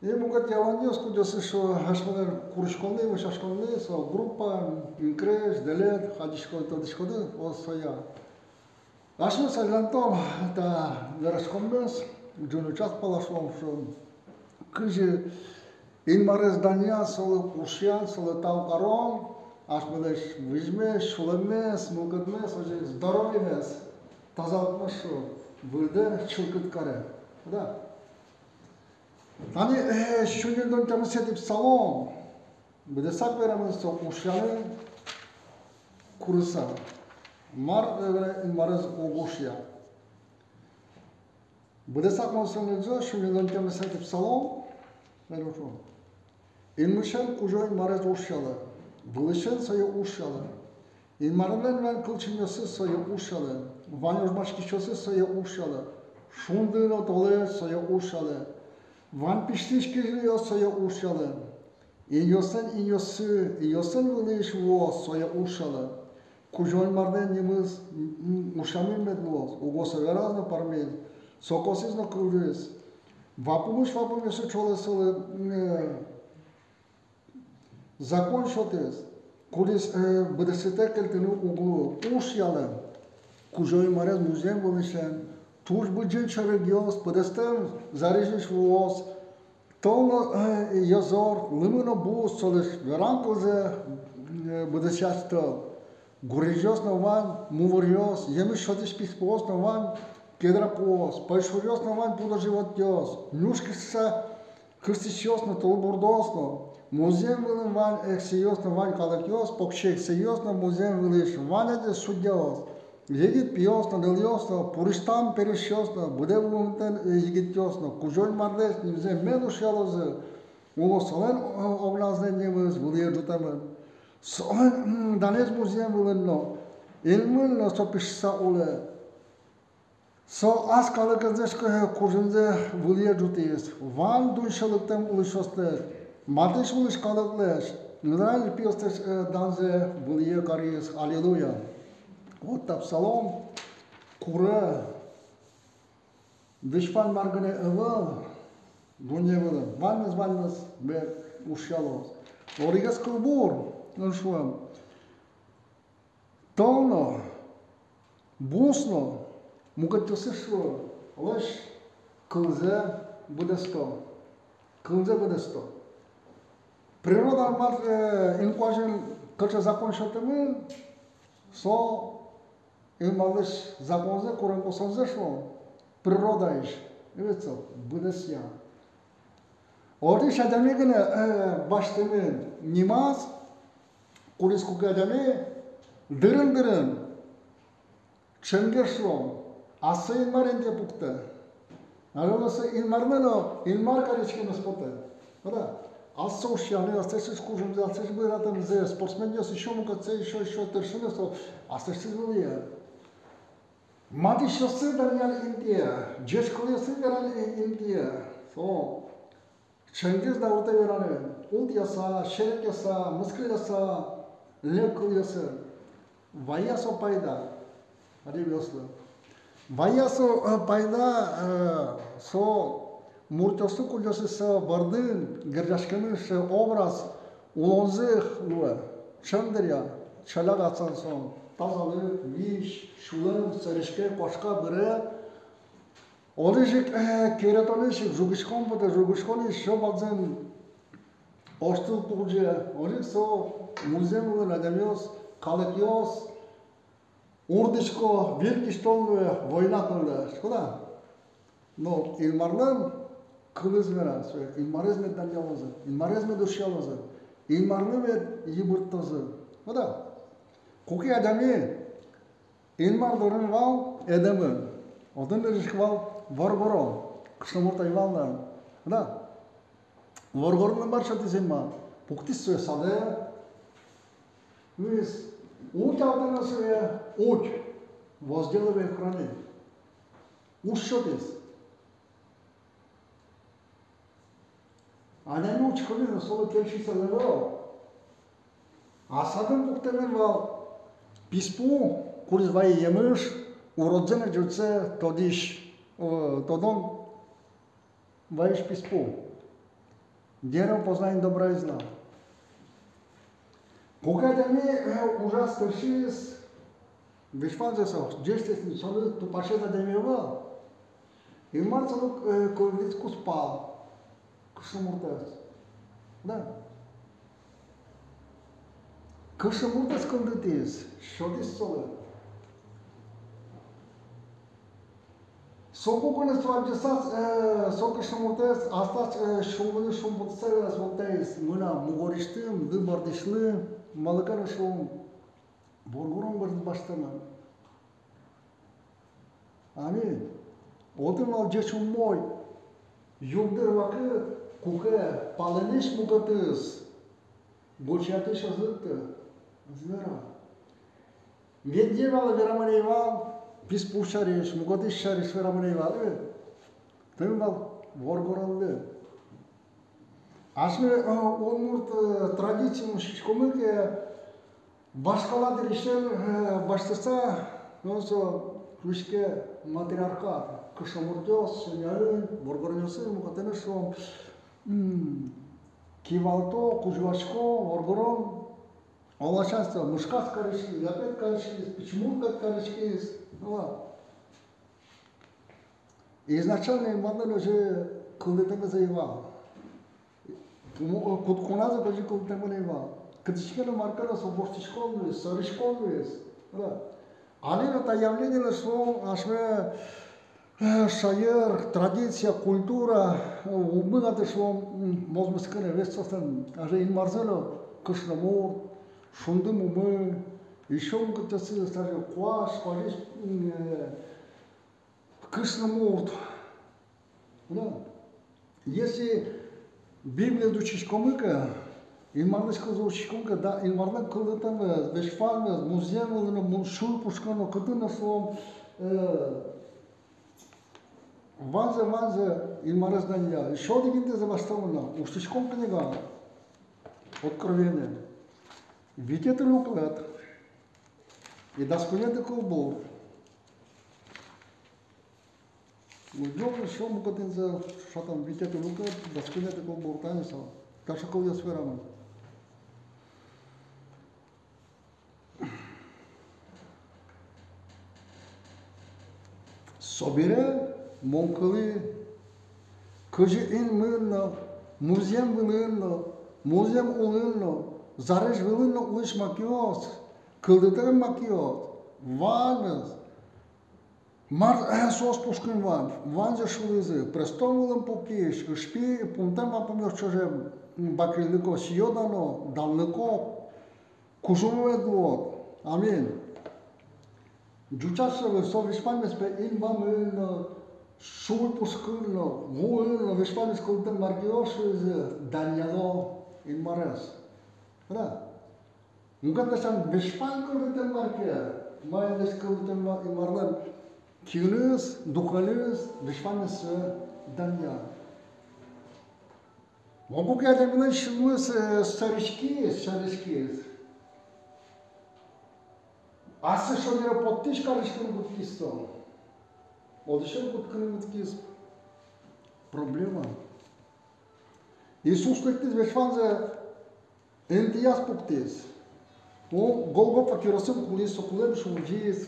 И могат явандиос, куда сышо хашмалер куршколны, вышашколны, со группа, инкреш, делет, хадишкол, тодишкоды, осоя. Ашно саглантом, та верашкомбес, джунучат палашом, что кыжи инмарез дания, солы ушьян, солы талкарон, аш мылеш выжмеш, шулемес, мукатмес, уже здоровьемес, тазалтмеш, вылды, чулкыт каре. Да. Они шунилдон темсетип салон, бедесак верамыз ушьяны курса. Мар инмарез огушья. Бедесак мосонелзо шунилдон темсетип салон, верушо. Инмышен кужой инмарез ушьялы. Вылышен свое ушьялы. Инмармен вен кылчынёсы свое ушьялы. Ванёжмашкишёсы свое ушьялы. Шундыно толе свое ушьялы. Ван пиштишкижлиё свое ушьялы. Иньёсен вылыш во свое ушьялы. Кужой марден немыз ушамин медлос. Угоса веразно пармез. Сокосизно кылдыз. Вапумыш чолесылы закон шотез. Кулис бдсте кельтыны углу ушьялы. Кужой марез музем вылышен. Туж быджен чарыгёс, бдстем зарежиш воз. Тол язор, лымыно бус, солыш веранкылзе бдсястыл. Гурежёс на ван, мувырёс, емыш шотиш писпос на ван, кедрапос, пайшурёс на ван пуда животёс. Нюшкиса кырсишёс на толбурдосно. Музем вылын ван эксиёс на ван калакёс, покшек сеёс на музем вылыш ван эде судёс. Егит пьёсно, дельёсно, пуриштам перешёсно, буде вумтен егитёсно, кужой мардес, немзе медушялозы, улосолен оглазден немыз, вылыежутамын. Солен данез музем вылынно, илмынно сопишса уле. Со аз калыкызешко кужынзе вылыежутиес, ван дуйшалыктем улышостес, матыш улыш калыклеш, ныраль пьёстеш данзе вылые кариес, аллилуйя. Вот так псалом, куре, дышпан маргане эва, дуневеле, ваннес, бер ушялос. Оригас кылбур, нушуам. Толно, бусно, мугатюсышло, леш, кылзе будесто. Кылзе будесто. Природа мар инкуажен кача закон шотымын, со и малыш законзе, курен посонзе шло, природа иш, видите, будесья. Ордиш адами гыне баштымен нимаз, курис куки адами, дырын, ченгер шло, асы инмар энде пукты. Алоласы инмармено, инмар каричкемес поте. Да? Аз ушьяны, астешиш кужумзе, астеш быратымзе, спортсменьёс еще мукатсе, еще тершинес, астешиш вылия. Матишосы дарьял Индия, джешколесы верал Индия. So, Ченгиз Давута вераны, ут яса, шерек яса, мыскыл яса, лекл яса. Ваясо пайда, арибёслы. Ваясо пайда, со, муртосу кульосы со бардын, гердашкамыш образ, улонзых луэ, чандыря, чалаг ацан сон. Тазалык, виш, шулым, сарышке, кошка, бire. Олежик кератонешик, жугышкон буде, жугышкони шобадзен оштыл пулже. Олег со музем улы надамёс, калыкёс, урдышко, виркиштоллы, война кылды. Шкода? Но илмарлым кылыз верас, илмарезме даньялозы, илмарезме душялозы, илмарлым ебырттозы. Шкода? Куки адами инмар дорын вал эдемы. Одын лиришк вал варгоро. Кыштамурта ивалдан. Да. Варгорын бар шатизема. Пуктис суе саде. Вис. Уть алдына суе. Уть. Возделывай храни. Уж шотис. Ананы уч храни, соло келшиса лево. Асадын пуктемен вал. Писпу, курс вай емыш, уродзене джуце тодиш, тодон вайш писпу. Дерево познания добра и зла. Когато ми ужас тършис, вишпанзе са, джесте си, соли, ту пашета да ми ва. И марца колвицку спал, кышымуртас. Да. Кышымуртас кылдытис, шодис солы. Sococul stragesați, socă și murtăți, asta șumul și împuțările asvoltăiți, mâna mugoriștâm, dâmbardișlâm, malăcără și om, borgurom bărd baștămă. Amin. Otăm al geci un moi, iubdăr văcă, cucă, palănești mugătăs, bociate și azătă, zvera. Vedeva la vera măneival, Pis pușareș, mugodiș șareș vera mânei vale. Tăi val vorgoranlı. Aşme olmurt tradițium și cum că başkala dirişen baştasa noso kuşke matriarkat. Kışamurdios, şenyalın, vorgoranyosu mugotene şu kivalto, kujvaşko, vorgoron Allah şansı, muşkas karışkı, yapet karışkı, piçmurkat karışkı. Изначально именно же кулдетаме за ива. Куткуназа бежи кулдетаме на ива. Катишкена маркера со борщишколнуес, саришколнуес. Они на та явление что ашме шаер, традиция, культура, умыгаты что мозмыскане вестостан, аже ин марзело кышнамур, шундым умы, еще где-то стали кваш, квалиш, кышнамур. Да. Если Библия дучишь комыка, инмарлыш кылдучишь комыка, да, инмарлык кылдытамы, бешфалмы, музеемы, шул пушкано, кыдына слом, ванзе, инмарыз дания. Еще дегенде забастовано, уштишком книга, откровение. Ведь это люклет. И досконete колбор. Уйдем еще мукатинца, что там, ведь это люклет, досконete колбор, танеса. Так что кол я сферама. Собере, монкали, кыжи ин мынно, музем вынно, музем улынно, Зарэж вылынно улыш макиос, кылдытырым макиос, ваныз, мар сос пушкин ван же шулызы, престон вылым покиш, шпи, пунтам вам помнешь чужем, бакрилыко, сиодано, далныко, кужумовет вот, амин. Джучашевы, со вишпамес пе инбамылно, шул пушкинно, вулынно, вишпамес кылдытым маркиошызы, даньяло, инмарес. Да. Nu că așa veșpan călătăm marcă, mai ales călătăm marlan, chiunus, ducălus, veșpan să dania. Mă bucur că de mine și nu să sărișchiz. Asta și o potiș care și când gutkisto. O de ce gutkisto? Problema. Iisus Hristos veșpan să Ентияс пуктес. O Golgota kirosăm culis, o culem și ungis,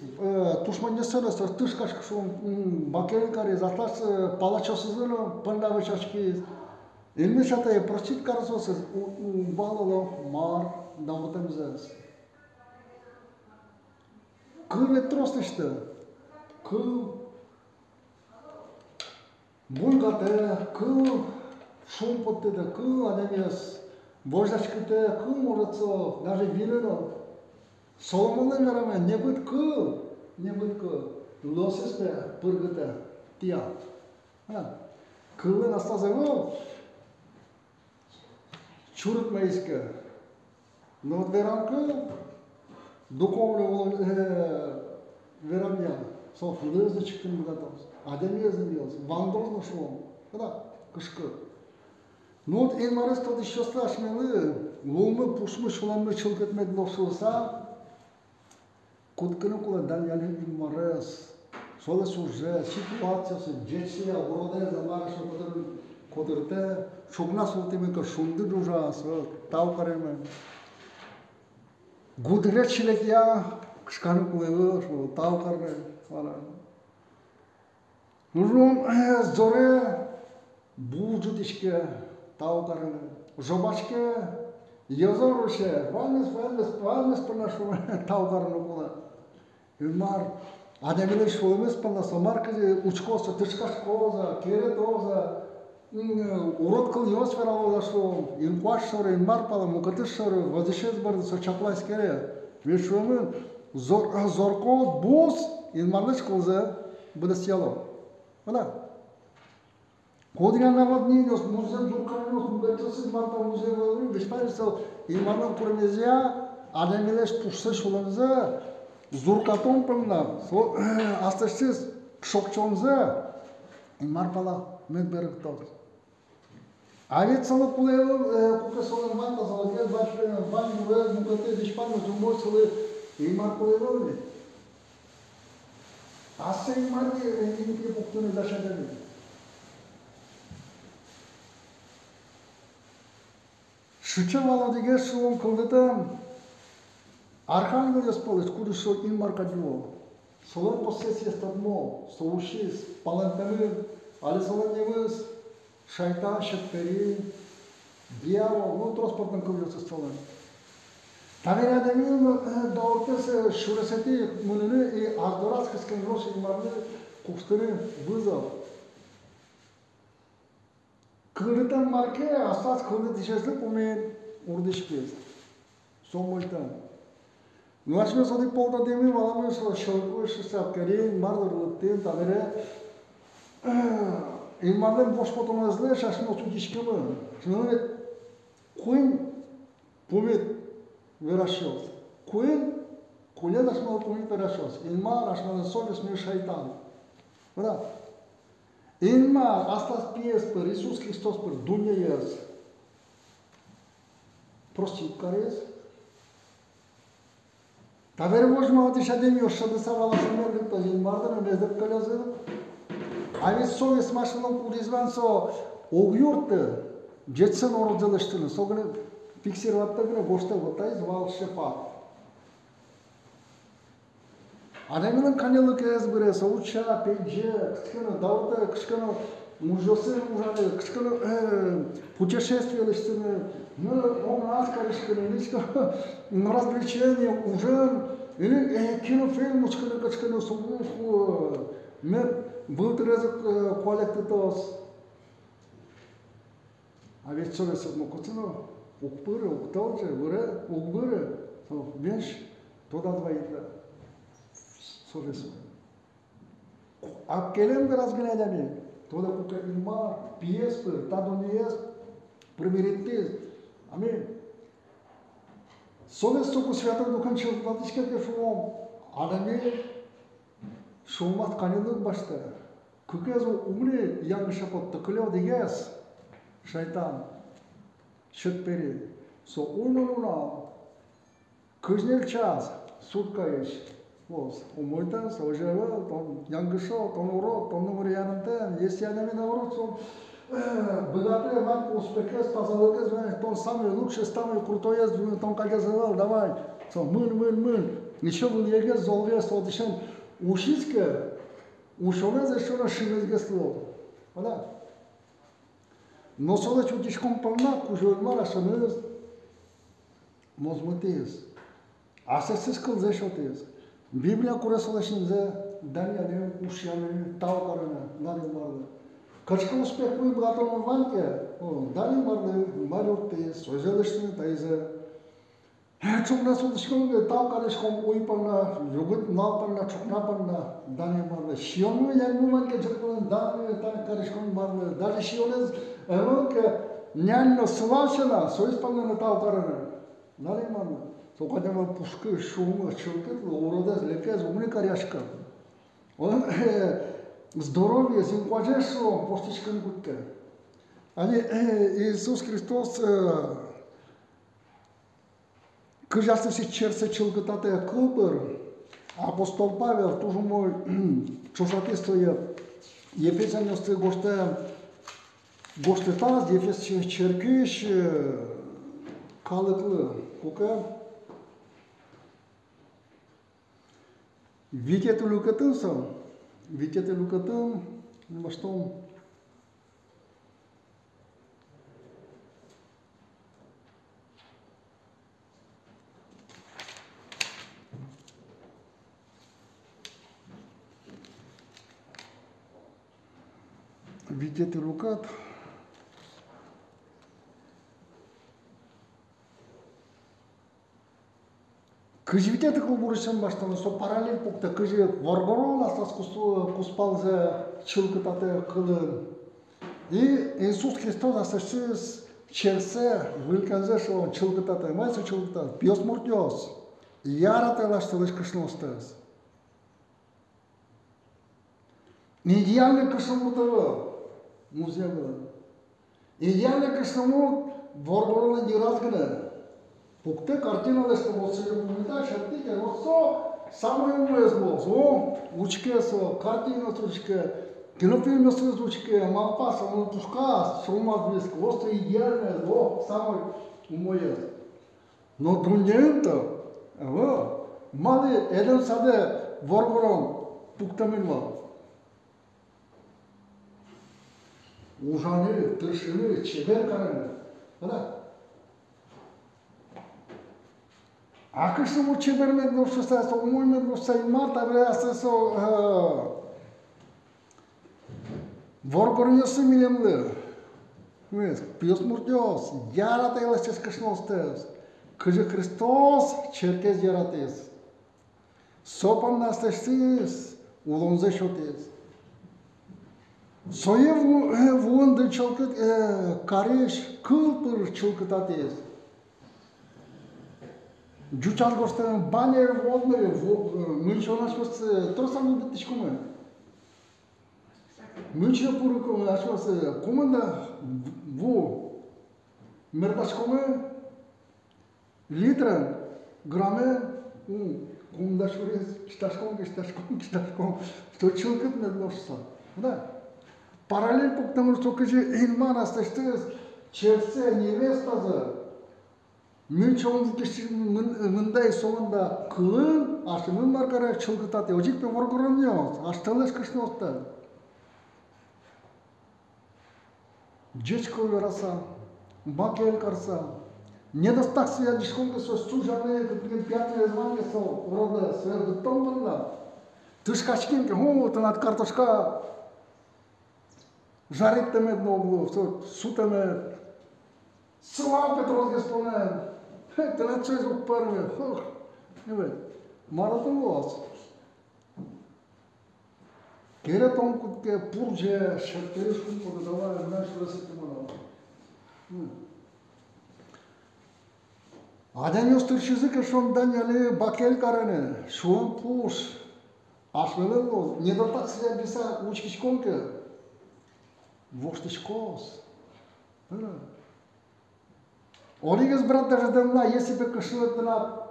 tușmănesără să tâșcaș și un bacărin care zatas palacea să zână până la veșașchis. El mișata e prostit care să un bală mar, dar putem zis. Că le trostește, că bulgate, că șumpăte, că ademias, Бождаш câte cum urăță, даже vină, Solomonul rămâne, nebăt că, loses pe pârgătă, tia. Când asta zăvă, ciurut mai iscă, nu veram că, ducomul veram ea, sau flăză ce când gătăos, ademiez în el, vandros nu știu, da, câșcă. Ну вот эн марас тот еще страшный лумы пушмы шуламы чилкет медлосуса кутканы кула даняли эн марас сола суже ситуация с джесия урода замара что который Кодърте, шогна султиме ка шунды джужа, тау кареме. Гудре чилек я, кшкану кулева, тау карме. Нужно зоре булджутишке, тау кареме. Жобачке, язоруше, валмес панашу, тау кареме кула. Илмар, адемиле шолмес пана самар казе учкоса, тышкаш коза, кере тоза, урод кыл йос верало зашло, инкуаш шоре, инмар пала, мукатыш шоре, вазишез барды со чаплайс кере. Вешуемын, зорко бус, инмарлыш кылза, быда сияло. Вала. Кодиган наводнениос, музей дурканенос, мукатысыз марта музей валыры, бешпайсал, инмарлын курмезия, адемилеш тушсы шуланза, зуркатон пылна, асташсыз шокчонза, инмар пала, мед берег тот. А ведь сало кулево, кукасолен ванта, залогет, вань мурез, мукате, дешпанно, зумосылы, инмар кулево ли? Асса инмар инке пуктуны дашадали. Шуча валадыге шулон кылдытам, Архангелес полис, куди шо инмар кадило. Солон посесия стадмо, соушис, палантамир, али солон невыз, шайтан, шетпери, дьявол, ну транспортным ковлется столом. Тавер адамин дауртес шурасети мунины и аздорас кыскен рош инмарны кукстыры вызов. Кылытан марке, асас кылды тишеслик умен урдышпез. Сомольтан. Ну а что соди полта деми, валамы со шелку шестапкарин, мардырлыктын, табере. Инмардын бош потомазлы, шашын оту дишкемы. Шынын куин помет верашос. Куин кулен ашмал помет верашос. Инмар ашмал соль смею шайтан. Да. Инмар астас пиес пер Иисус Христос пер дуняес. Прости карес. Тавер можем отишать день, что до самого смерти, то есть мардер не бездет колезы. А ведь совесть машином кулизван со огюрты, джетсен орудзелештины, согне фиксировать гне гошта вот тай звал шефа. А не минем канелы кез бре, соуча, пейдже, кскено даурта, кскено мужосы мужали, кскено путешествия лештины. Ну, он нас, конечно, на развлечение, ужин, или кинофильм, качкано, сумуху, мы был трезок коллектитос. А ведь что это, ну, куцено, укпыры, укталче, выре, укбыры, меньше, туда двоится, совесу. А келем бы разглядами, туда кука има, пьеспы, тадуньес, примиритез. Амин. Совест току святого духан чылтатышка кешуом, адами шумат канилык башта. Кукез умри янгышапот токылев дегес, шайтан, шетпери. Со уйнуна, кыжнел час, сутка еш. Вот, умойтан, сожевел, тон янгышо, тон урод, тон număr янантен, если адами наоборот, сон богатые вам успехи спасалось, тон самый лучший, самый крутой, тон как я сказал, давай, мын, еще был егес, золгес, вот еще ушиске, ушовез еще на шивезге слово, да. Но сода чутишком полна, кужой мара шанез, мозмотез, а сесис кылзешотез. Библия куресолашинзе, Даниэль ушьяны, таукараны, нарилмарды. Качка успех мы богатому ванке, дали марды, марюрты, созелештины тайзе. Чукна судышком, таукарышком уйпана, югут напана, чукнапана, дани марды. Шиону ягну ванке чукна, дани таукарышком марды. Даже шионез, ванке, нянно слашена, соиспанна таукараны. Дали марды. Сокадема пушкы, шумы, чулкет, уродез, лекез, умни каряшка. Он здоровье, симпатичное, постичкан гудке. Они Иисус Христос, кажется, си черце чилгатате кълбър, апостол Павел, тоже мой чужатистоя, Ефесяни сте госте Goştetaz Efes Çerküş kalıklı koka Vitete lucrătând sau? Vitete lucrătând, nu mă știu. Vitete lucrat. Câți vitete coborâșăm baștană, s-o paralel punctă, câți vorborul asta cu spalză cilcătate călân. И Иисус Христос asta știți, cerse, vâlcanză și o cilcătate, mai să cilcătate, pios mortios. Iar te lași să lăși câșnostăs. Idealne câșnămul tăvă, muzeul. Idealne câșnămul vorborul din razgână. Pucte cartinele este o să-i comunitatea și atât, o să самое умное зло, учке со картина строчке, кинофильмы строчке, мапа, самопушка, сумасбиск, просто идеальное зло, самое умное. Но друнеенто, мали еден саде воргором пуктаминва. Ужаны, тыршыны, чебер караны, да? Акăși nu ce verme nu știu să o mult nu să imata vrea să vorborul să milem lă. Vezi, pios mortios, iar ata el ce scășnostes. Că je Hristos cerchez iar ates. Sopam asta știți, ulonze șotez. Soie vând de cel cât careș, câlpăr cel cât ates. Giucean gostă bani vodne, mânci ona și fost tot să nu bătiți cum. Mânci pur cum așa să comanda vo merdați cum litra grame cum dați vrei ștați cum tot cel cât ne luați să. Da. Paralel putem să că în mana asta știți cerse nevesta Mânci om mândai sonda clân, așa nu marcarea celgătate. O zic pe vorgorănios, așa lăși câșnostă. Geci colora sa, bachel carsa. Недостак să ia discom că s-o stujane, că prin piatrele zvane sau rodă, să ia de tombălă. Tâșca șchim că, tănat cartoșca, жарите ме много, сута ме, слава Петровски спомен. Te la ce zic părme, maraton los. Kere tom cu te purge și te ești cum pot da la naș răsite mă. Aden eu stârși zic că și-om Daniele Bachel carane, și-om puș. Așa le los, ne dă tax să bisa uci școncă. Voște școs. Origăs brat de dăm la iese pe cășătă la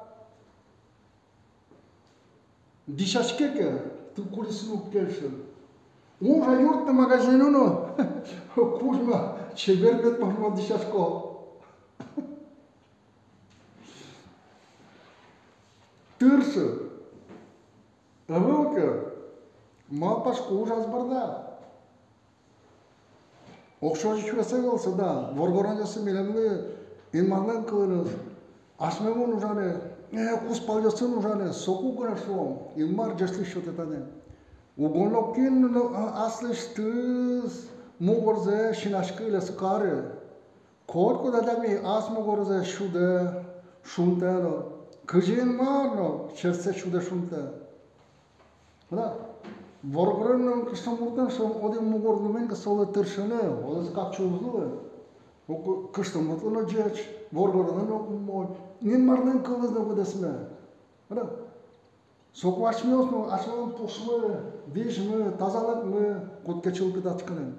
dișașchecă, tu curis nu pelșă. Un jaiurt de magazinul nu, curma, ce verbet mă dișașco. Târsă, avăcă, mă pașcu ușa zbărda. Окшожи чувствовался, да, воргоране се милемле, ин марлен кылыныз, ашмему нужане, кус палжасы нужане, соку грашлом, ин мар жашлы шотетане. Угонлокин аслыш тыз, мугорзе шинашкыле скаре, корко дадами ас мугорзе шуде, шунтено, кыжин марно, черсе шуде шунте. Да. Vorgorân Кришнамуртан și odin mugor lumen că s-o târșăne, o să cap ciuzlue. O Кришнамуртан nu geci, vorgorân nu mod, nin marnen călăz de vădesme. Da. S-o cu așmios nu, așa în pușmă, vișmă, tazalăc mă, cu tecel câtați cănem.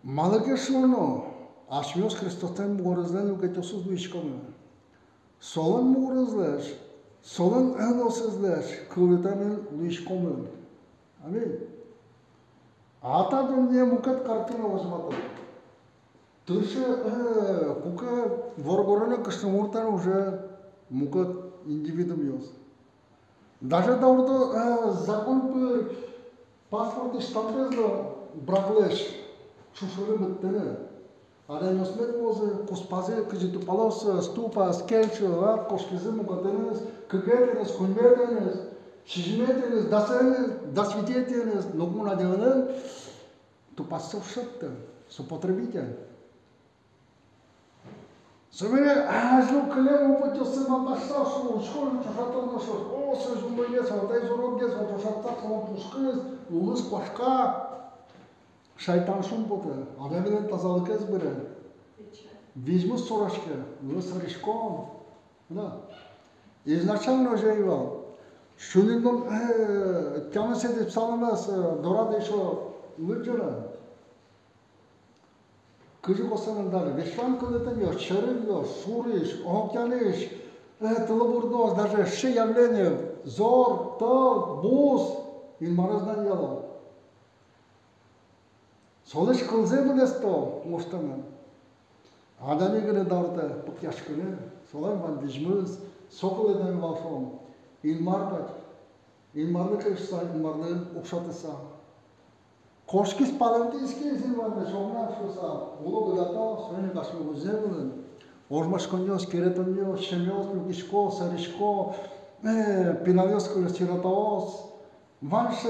Malăgășul nu, așmios Христостен mugorăzlen că te-o sus duișcămă. Solân mugorăzleș, Solun ănosızlar, kıvıtanın lüşkomın. Amin. Ата до не мукат картина возьмата. Тырше кука воргорона кашнамуртан уже мукат индивидум ёс. Даже да урдо закон пыр паспорт штампезло браглеш шушуры быттыны. Адам осмет мозе куспазе кыжыту палос ступа скелчо кошкизы мукатыныз кыкетыныз кунбетыныз шижметыныз досвидетыныз ногмуна деланын тупасов шытты супотребитель. Собере ажу клем употёсы мабашса шу школу чашатон шо о сөз гумбелес алтай зорогез отошатта кон пушкыз улыс кошка шайтан шумпоты, адамен тазалык ezbere. Визьму сорашке, улыс ришком. Да. Изначально уже его. Шунинон тяма седип саламас дорада еще лыджера. Кыжы косанын дары. Вешван кылытын ё, чырын ё, сурыш, окяныш, тылыбурдоз, даже ши явление, зор, то, буз, инмараздан яло. Солыш кылзы білесто, мұштамын. Адами күні дауырды бұқяш күні, солай бан бежміз, соқыл еден балшом. Илмар бәк, илмарлы кешса, илмарлы ұқшатыса. Koşkis palantiyski var da şomna şosa ulu gudata söyle kaşmı güzelin. Ormaş konjos keretonyo şemyos lukişko sarışko pinavyos kulesiratos. Vanş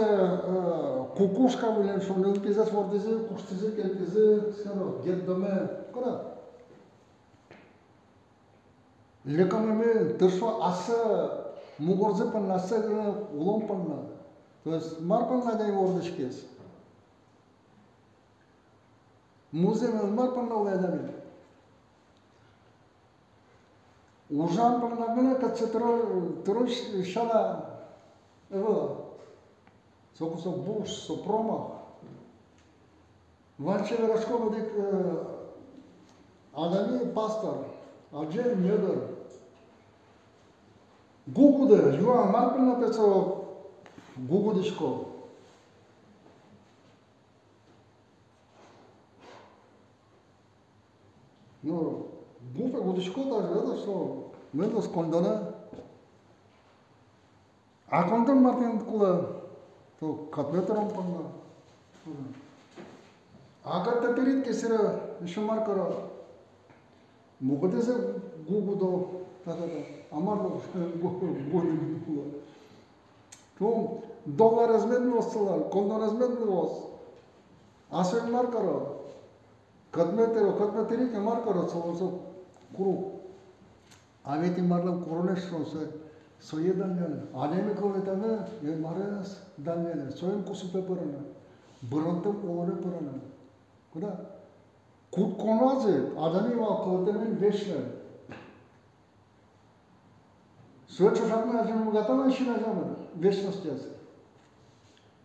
kukuşka bilen şonu pizas vordizi kuştizi kelpizi sero geddome kora. Lekameme tırşo asa mugorze panna asa ulom panna. То есть марпанна дай вордышкес. Музеем марпанна уядами. Ужан панна гына катся трош шала эво. Сокусо буш со промах. Ванче верашкова дик адами пастор, аджен недер. Гугуде, юан марпанна пецо Гугудишко. Ну, гуфе гудишко даже это что? Мы это скондона. А кондон Мартин кула, то катметером панна. А как-то перед кесера еще маркера. Мукатезе гугудо, та-та-та. Амарло гугудо кула. То доллар разменностылар, кондон разменност. Асен маркера. Кадметерике маркера солосо куру. А ведь им марлам коронешонсе соеданляны. Адеми коветаны марес данляны. Соем кусупе пыраны. Бырантым олары пыраны. Куда? Кут коназы. Адами ва коветемен вешлер. Söyle şartına acımı gataman işin acımı. Вечностясы.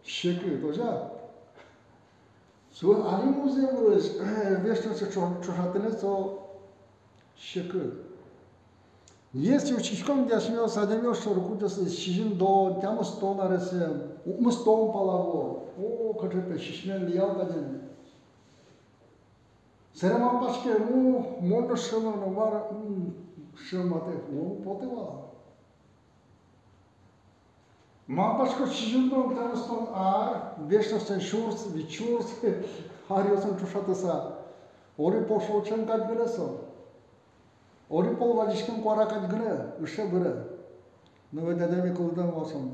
Щеки, тоже. So, они музеи вырос, вечности чужатыны, то щеки. Если учишком я смеялся, адемел, что руку десе, сижим до, тямо стол на ресе, мы стол полаго, о, как же шишмен лиял гаден. Серема пачке, можно шело, но вар, шелмате, потыва. Мапашко чижундон таныстон вечностен шурс, вичурс, хариосын чушатыса. Ори пошолчен кат гыресо. Ори пол валишкен куара кат гыре, үше гыре. Но ведь адами кылдан болсом,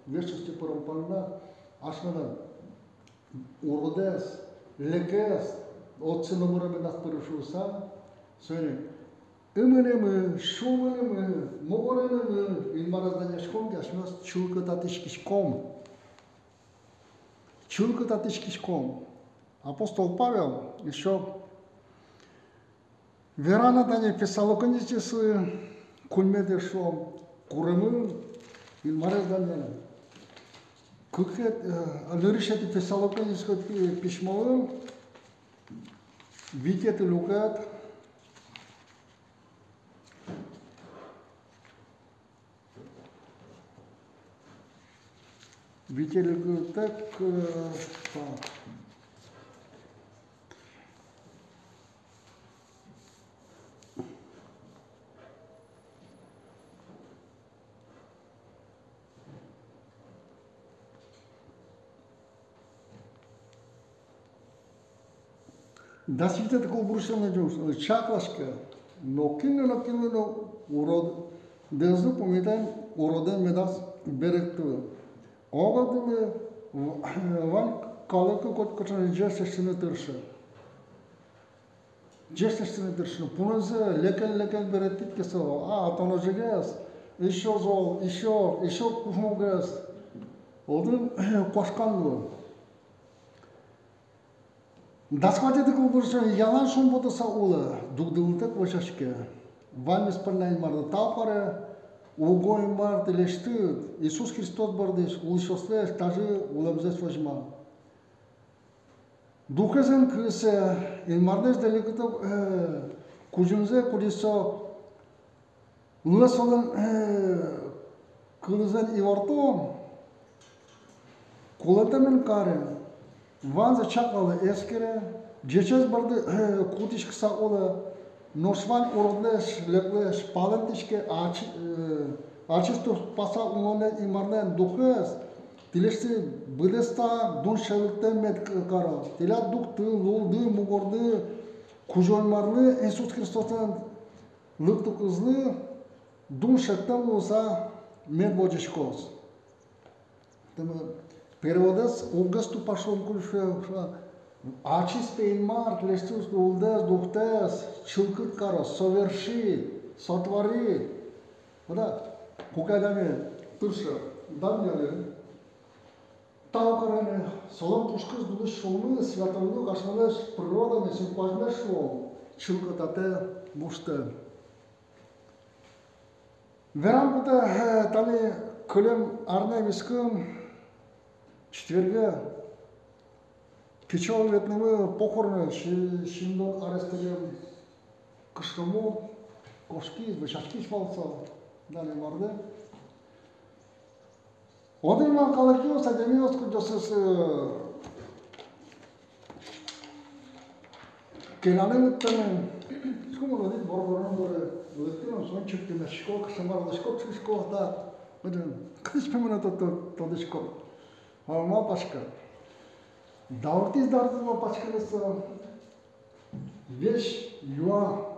вечности пырылпанна, ашмадан. Урудес, лекес, отсыны мурабы нас пырышуса, söyle. Ümünümü, şumünümü, muğurünümü, ilmarazdan yaşkom yaşmaz, çulkı tatışkişkom. Çulkı tatışkişkom. Апостол Павел еще верана дане Фессалоникийцы кульмеде шо курымы илмараздан дане. Кыкет лырышети Фессалоникийское письмо видите лукат Viteligul tak, да свите такова брушено джус, чаклашка, но кино, урод, дезу помитан, уроден медас беректу. Огадылы, ван калыка коткочан жестестini тыршы. Жестестini тыршы. Пуназы лекен береттит кесо, атаножегес, еще зол, еще кушмогес. Олдын кошканлы. Дасхватеты кулбуршын ялан шумботаса улы, дугдылтык вошашке. Ван исполняй марды талпары, угой марды лештыт, Иисус Христос бардыш, улышослеш, тажы уламзес вожма. Духезен кысе, мардеш деликыты кужымзе кудисо, улысолын кылызен ивартом, кулатымен карен, Ванза чакалы эскере, жечез барды кутиш кыса олы, ношван уродлеш, леклеш, палентишке ачысту паса улонен имарнен духез, тилешти быдеста дун шевиктен мед кара, тиля духты, лулды, мугорды, кужоймарлы, Иисус Христостен лыкту кызлы, дун шектен луса мед вожешкоз. Переводец Огасту пошел кушать, ачистый март, лестус, улдес, духтес, чулкит кара, соверши, сотвори. Да, кукадами тырша, дамняли. Таукарами, солом пушкыз дудыш шоуны, святовыны, кашмалеш, природами, симпажмеш шоу, чулкатате, буште. Верам пыта, тани, көлем, арнай мискым, четверга печал ветнымы похороны шиндон арестелем кыштыму кошки бышашки балса дали барды. Одыма калакиос адемиос кудосыз келанын ыттаны скуму дит борборун бары ыттын сон чүктүмө шко кышымар шко шко да быдын кыш пемена тодышко Ама пашка. Дауртиз дартызма пашкалыса вещь юа.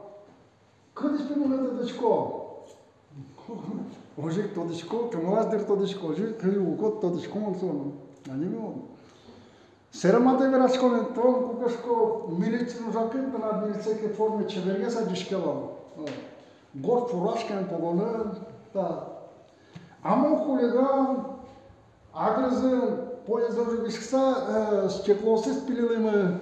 Кыдыш пемена тодышко. Ожик тодышко, кымаздыр тодышко, ожик кыли укот тодышко молсон. Анимио. Серамате верашконе том кукашко милицину жакын на милицейке форме чевергеса дишкела. Гор фурашкен погоны. Да. Ама хулиган Агрызын поезден жүргізкіса стеклосыз пилилимы.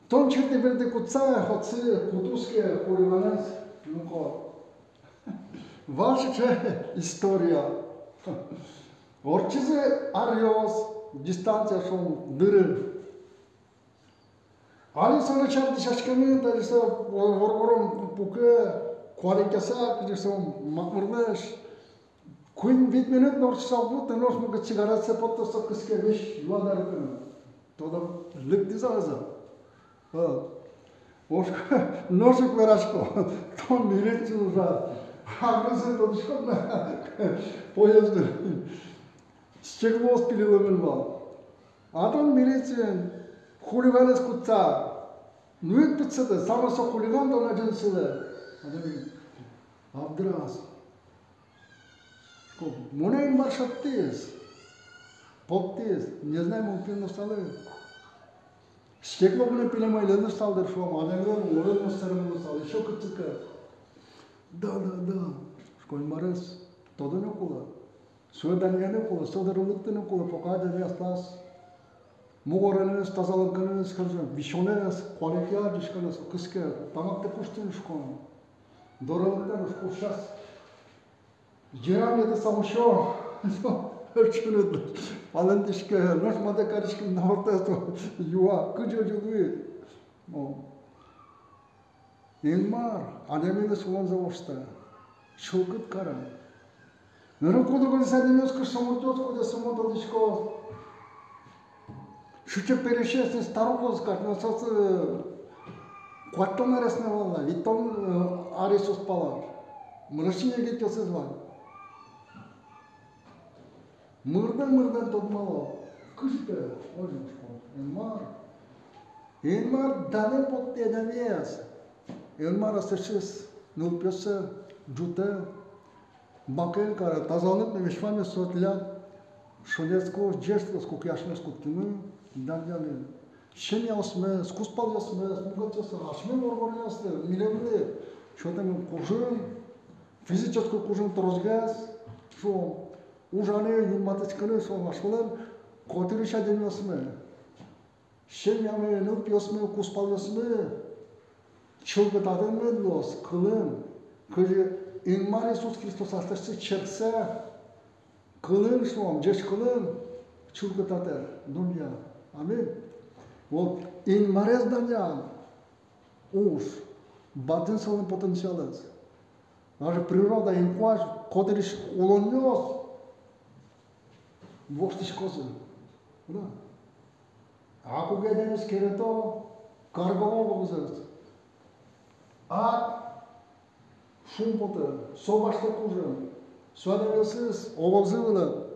Том черте берде кутса, хотсы кутуске хуливанес. Ваша история. Орчизе ариос, дистанция шум дыры. Али sana çarptı şaşkını da işte vorgorum puke kualikasa işte makmurlaş. Queen minut nor sabut nor mug cigaret se pot să câsche vești luadar până. Tot lăc dizaza. Oșca nor se cuerașco. Tom mirețu uza. Agă se tot școpna. Poiezd. Steclos pililămân va. Atam mirețen huliganes cuța. Nu e pățătă, samo să huligan do agențele. Abdras. Моне им маршаттиз, поптиз, не знаем упинно сталы. Стекло были пилемай лену стал дершом, а не гон ловен мустерему стал, еще кыцыка. Да. Школь марес, todo не кула. Суедан не кула, содерлыкты не кула, пока да не осталось. Мугоренес, тазаланканес, кажем, вишонес, кваликия, дишканес, кыске, тамак те пуштин шкон. Доралыктан шкушас. Geram ya da samışo, ölçünüdü. Falan dişke, nöşmada karışkın ortaya yuva, kıcıcılığı. Elmar, ademiyle sulan zavoşta, şılgıt kara. În codul de să că să murtos cu de să mă tot disco. Și ce pereșește starocos ca nu să cu atom resnevalla, vitom are sus palar. Mărășine găte o să zvan. Mârdă tot malo. Câște, ori nu știu, în mar, dar nu pot te da viață. În mar să știți, nu pe să jută Бакел, care тазалык мешфаме сотля, шонецко, жестко, кяшнеско тимы, дандяны. Шеня осме, скуспал осме, смугатеса, ашме моргорнясты, милевле, что там кужин, физический кужин торозгаз, что ужане юматычканы, что машвален, котыры шаден осме. Шеня ме, нуп осме, куспал осме, чылгытадын мен лос, кылын, кыжы în mare Iisus Hristos asta se cercea călân și om, gești călân, ciurcătatea, Dumnezeu. Amin? Вот, în mare Zdania, uș, batând să în potențialez. Așa priroda, în coaj, coteriș ulonios, voștiși coză. Da. Acum gădem schereto, cargolul văzăți. Шумпота, собашта кужа, соадевесыз, овалзывыла,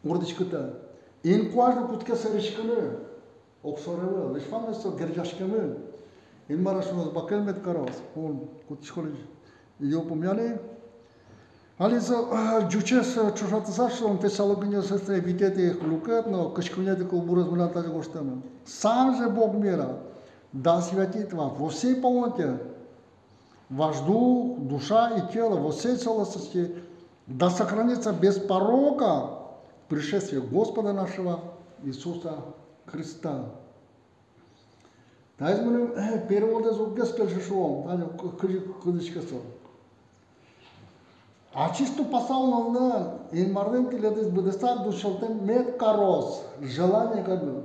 урдичкыта. Ин куажды кутке сарышкыны, оксоревы, лишфаннесо герджашкамы. Ин марашуаз бакелмет карас, он кутишколыж. Или упомяли. Ализа, джучес чужатызаш, он Фессалогинес витети лукат, но кашкунети кулбураз мулятаджи гоштамы. Сам же Бог мира, да святит вас во всей полноте. Ваш дух, душа и тело во всей целостности да сохранится без порока пришествие Господа нашего Иисуса Христа. Дайз мы переводы зуггескел шишуом, дайз кыдышкесо. А чисто пасалнанна ин марден тиледис бедестак душалтен мед карос, желание как бы,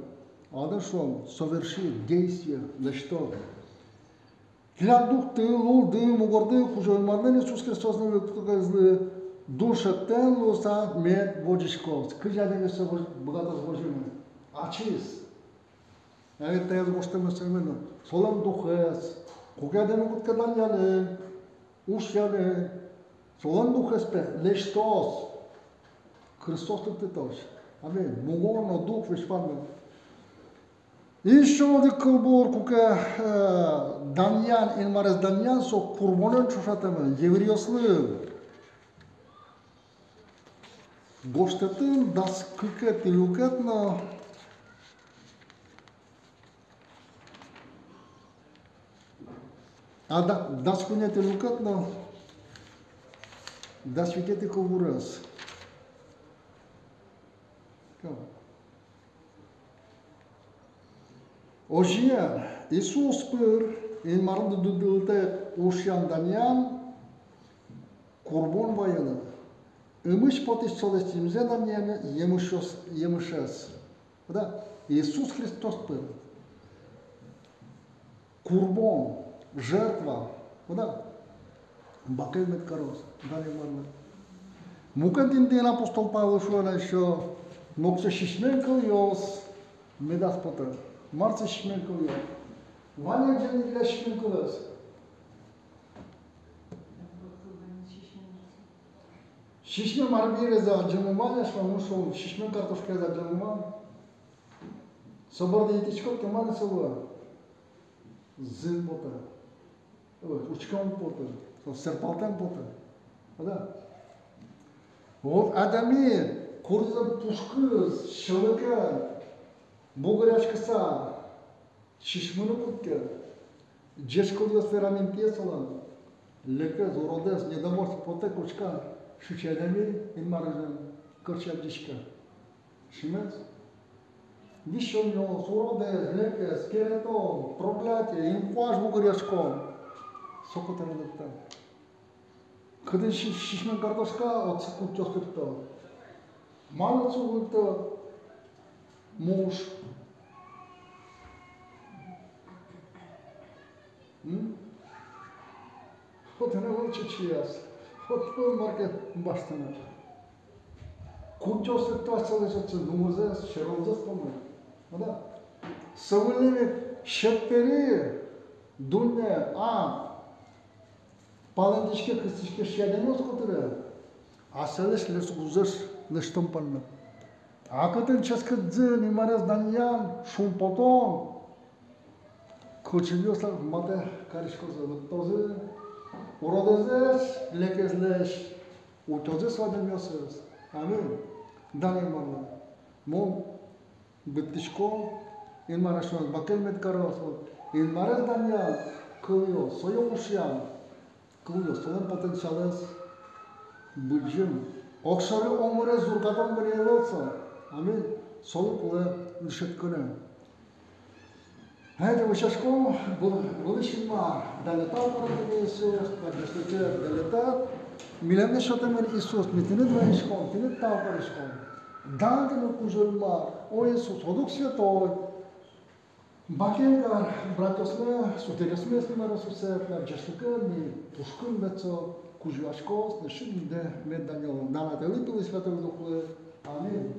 адашом совершить действие, за что? Для дух тылу, дым, угорды, хуже марден Иисус Христос не выктугазлы, душа телу са мед водишкос. Кыжадеме со богато сбожиме. А чист. Это я сбоштеме семено. Солам духес. Кугадеме куткадан яне, уж яне. Солам духес пе, лештос. Христос ты тоже. Амин. Мугорно дух вишпанме. Еще один кылбор, кука Даньян, инмарес Даньян, со курбонен чушатаме, евреослы. Гоштетін дас күкет илукетно дас күнет илукетно дас викети кылбурас. Ожия, Иисус пыр, ин марынды дүділді ушян Даньян, курбон вайыны. Имыш потис солестимзе Даньяны емышес. Да? Иисус Христос пыр. Курбон, жертва. Да? Бакел меткарос. Далее марна. Мукантин ден апостол Павел шуана еще, нокса шишменкал йос, медас потер. Марца шишменкал йос. Ваня джани для шишменкалас. Шишме марбире за джамуманя, швамушо шишмен картошка за джамуман. Соборда етичко кемана сова. Зин потер. Учком потер. Серпалтен потер. Да. Вот адами курза пушкыз, шылыка, бугыряшкыса, шишмыны кутке, жешкылдас ферраментесала, леке зородес, недоморс поте кучка, шучадами инмаражан, кырчадишка. Шимец? Вишоньо, зородес, леке, скелетон, проклятие, инкуаж бугыряшком. Сокотарылыкта. Кыдын шишмен картошка отсыкут жостыртты. Малы сугылты муж. Вот она волча чияс. Вот марке баштана. Куча ситуация лежит, ну музей, широкий спомин. Да? Современник шеппери, дунне, паландичке, кыстичке шеденос кутыры. Аселеш лес гузеш лештомпанны. Акытын ческыдзы, нимарез даньян, шумпотон. Кочевьослар мате каришкозы, лыктозы. Уродезеш, лекезлеш, утозы свадемьосыз. Амин. Данимарна. Мон биттишко, инмарашон, бакелмет каросо, инмарез даньян, кыльо, соёмушьян, кыльо, соен потенциалез, быджым. Окшары оңыры зургатан бір болса, амин, солы кулы үлшеткені. Хайде вышашко, бұл ішін бар. Далетат барады Иисус, кадеслетер далетат. Милемне шотемен Иисус, митинет вайшкон, тинет тавпаришкон. Дангену кужульмар, о Иисус, одук святой. Бакенгар, братосме, сутересме снимаро сусефер, джешликерни, тушкун бецо, кужуашкос, нешин де медданьол. Налате литулы святой духлы. Амин.